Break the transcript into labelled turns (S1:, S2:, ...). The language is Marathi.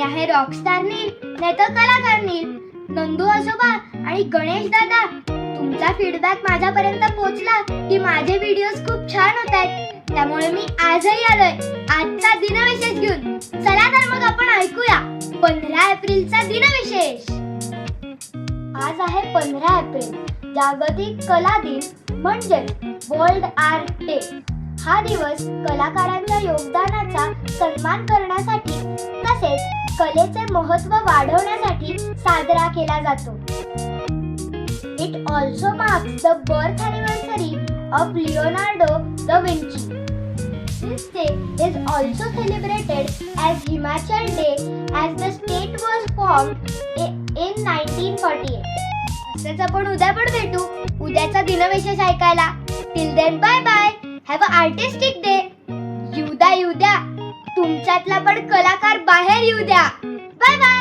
S1: आहे रॉकस्टार नील, नाही तर कलाकार नील. नंदू आजोबा आणि गणेश दादा, तुमचा फीडबॅक माझ्यापर्यंत पोहोचला की माझे व्हिडिओज खूप छान होत आहेत. त्यामुळे मी आजही आलोय आजचा दिनविशेष घेऊन. चला तर मग आपण ऐकूया 15 एप्रिलचा दिनविशेष. आज आहे 15 एप्रिल, जागतिक कला दिन म्हणजे वर्ल्ड आर्ट डे. हा दिवस कलाकारांच्या योगदानाचा सन्मान करण्यासाठी तसेच कलेचे महत्त्व वाढवण्यासाठी साजरा केला जातो. It also marks the birth anniversary of Leonardo da Vinci. This day is also celebrated as Himachal Day as the state was formed in 1948. असंच आपण उद्या पण भेटू उद्याचा दिनविशेष ऐकायला. Till then bye bye. Have a artistic day. येऊ द्या तुमच्यातला पण कलाकार बाहेर येऊ द्या. Bye bye.